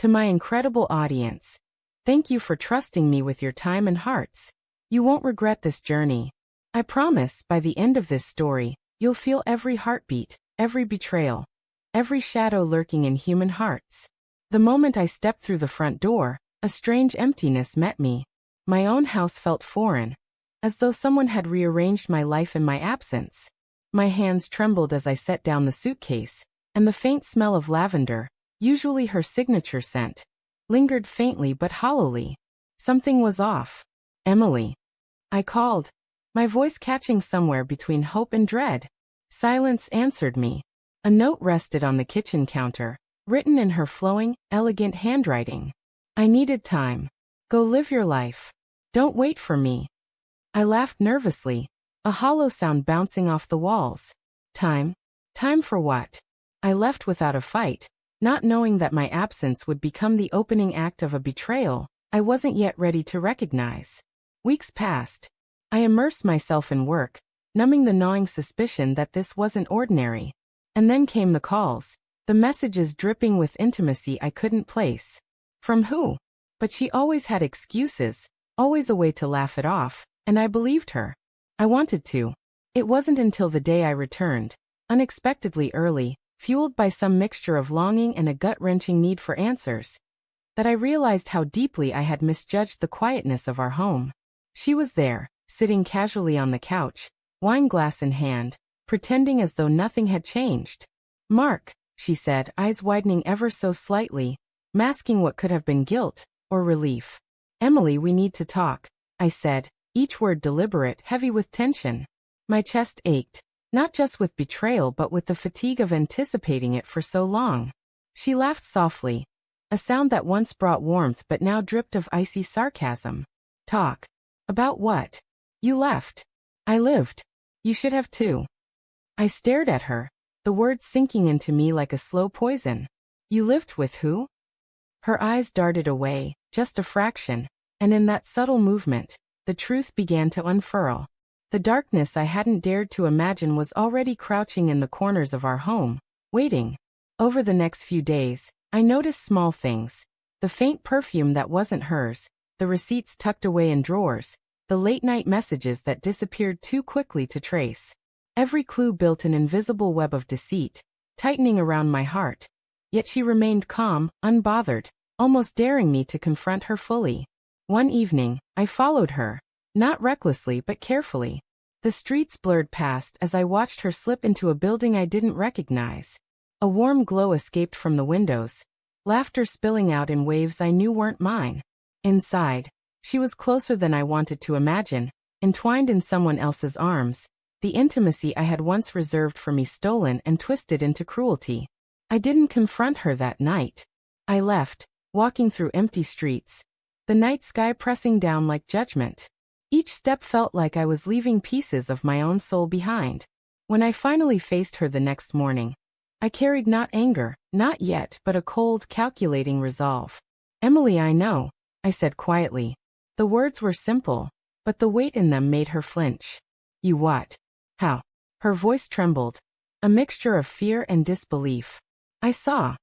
To my incredible audience, thank you for trusting me with your time and hearts. You won't regret this journey. I promise, by the end of this story, you'll feel every heartbeat, every betrayal, every shadow lurking in human hearts. The moment I stepped through the front door, a strange emptiness met me. My own house felt foreign, as though someone had rearranged my life in my absence. My hands trembled as I set down the suitcase, and the faint smell of lavender, usually her signature scent, lingered faintly but hollowly. Something was off. Emily. I called, my voice catching somewhere between hope and dread. Silence answered me. A note rested on the kitchen counter, written in her flowing, elegant handwriting. I needed time. Go live your life. Don't wait for me. I laughed nervously, a hollow sound bouncing off the walls. Time? Time for what? I left without a fight, not knowing that my absence would become the opening act of a betrayal I wasn't yet ready to recognize. Weeks passed. I immersed myself in work, numbing the gnawing suspicion that this wasn't ordinary. And then came the calls, the messages dripping with intimacy I couldn't place. From who? But she always had excuses, always a way to laugh it off, and I believed her. I wanted to. It wasn't until the day I returned, unexpectedly early, fueled by some mixture of longing and a gut-wrenching need for answers, that I realized how deeply I had misjudged the quietness of our home. She was there, sitting casually on the couch, wine glass in hand, pretending as though nothing had changed. Mark, she said, eyes widening ever so slightly, masking what could have been guilt or relief. Emily, we need to talk, I said, each word deliberate, heavy with tension. My chest ached, not just with betrayal but with the fatigue of anticipating it for so long. She laughed softly, a sound that once brought warmth but now dripped of icy sarcasm. Talk. About what? You left. I lived. You should have too. I stared at her, the words sinking into me like a slow poison. You lived with who? Her eyes darted away, just a fraction, and in that subtle movement, the truth began to unfurl. The darkness I hadn't dared to imagine was already crouching in the corners of our home, waiting. Over the next few days, I noticed small things. The faint perfume that wasn't hers, the receipts tucked away in drawers, the late-night messages that disappeared too quickly to trace. Every clue built an invisible web of deceit, tightening around my heart. Yet she remained calm, unbothered, almost daring me to confront her fully. One evening, I followed her, not recklessly but carefully. The streets blurred past as I watched her slip into a building I didn't recognize. A warm glow escaped from the windows, laughter spilling out in waves I knew weren't mine. Inside, she was closer than I wanted to imagine, entwined in someone else's arms, the intimacy I had once reserved for me stolen and twisted into cruelty. I didn't confront her that night. I left, walking through empty streets, the night sky pressing down like judgment. Each step felt like I was leaving pieces of my own soul behind. When I finally faced her the next morning, I carried not anger, not yet, but a cold, calculating resolve. Emily, I know, I said quietly. The words were simple, but the weight in them made her flinch. You what? How? Her voice trembled, a mixture of fear and disbelief. I saw,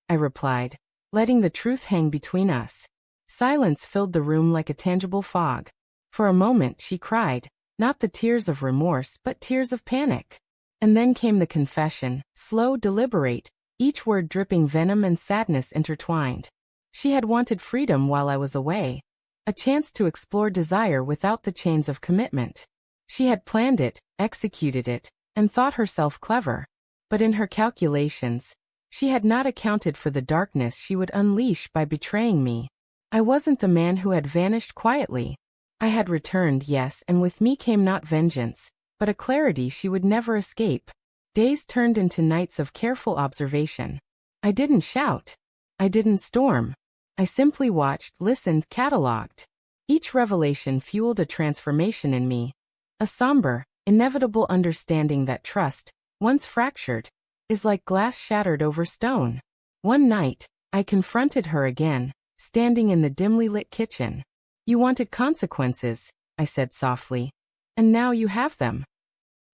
I replied, letting the truth hang between us. Silence filled the room like a tangible fog. For a moment she cried, not the tears of remorse but tears of panic. And then came the confession, slow, deliberate, each word dripping venom and sadness intertwined. She had wanted freedom while I was away, a chance to explore desire without the chains of commitment. She had planned it, executed it, and thought herself clever. But in her calculations, she had not accounted for the darkness she would unleash by betraying me. I wasn't the man who had vanished quietly. I had returned, yes, and with me came not vengeance, but a clarity she would never escape. Days turned into nights of careful observation. I didn't shout. I didn't storm. I simply watched, listened, catalogued. Each revelation fueled a transformation in me. A somber, inevitable understanding that trust, once fractured, is like glass shattered over stone. One night, I confronted her again, standing in the dimly lit kitchen. You wanted consequences, I said softly, and now you have them.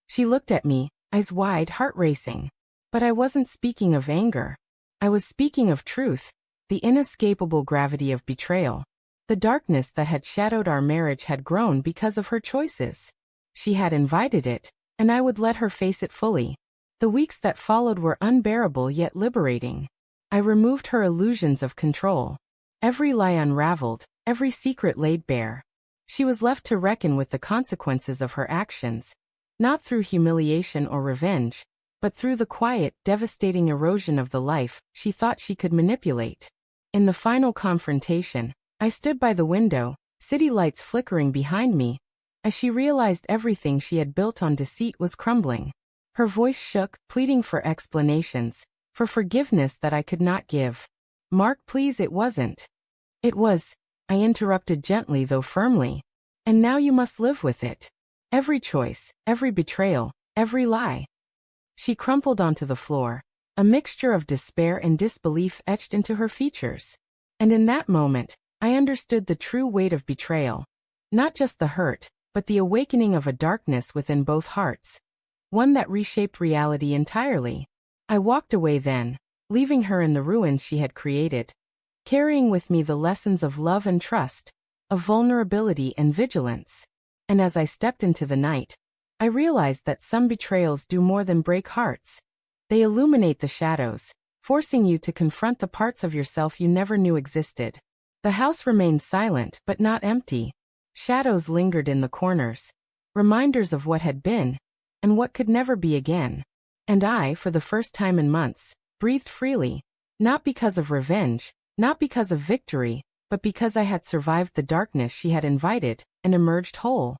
She looked at me, eyes wide, heart racing. But I wasn't speaking of anger. I was speaking of truth, the inescapable gravity of betrayal. The darkness that had shadowed our marriage had grown because of her choices. She had invited it, and I would let her face it fully. The weeks that followed were unbearable yet liberating. I removed her illusions of control. Every lie unraveled, every secret laid bare. She was left to reckon with the consequences of her actions, not through humiliation or revenge, but through the quiet, devastating erosion of the life she thought she could manipulate. In the final confrontation, I stood by the window, city lights flickering behind me, as she realized everything she had built on deceit was crumbling. Her voice shook, pleading for explanations, for forgiveness that I could not give. "Mark, please, it wasn't." "It was," I interrupted gently though firmly. "And now you must live with it. Every choice, every betrayal, every lie." She crumpled onto the floor, a mixture of despair and disbelief etched into her features. And in that moment, I understood the true weight of betrayal. Not just the hurt, but the awakening of a darkness within both hearts. One that reshaped reality entirely. I walked away then, leaving her in the ruins she had created, carrying with me the lessons of love and trust, of vulnerability and vigilance. And as I stepped into the night, I realized that some betrayals do more than break hearts. They illuminate the shadows, forcing you to confront the parts of yourself you never knew existed. The house remained silent but not empty. Shadows lingered in the corners, reminders of what had been, and what could never be again. And I, for the first time in months, breathed freely, not because of revenge, not because of victory, but because I had survived the darkness she had invited, and emerged whole.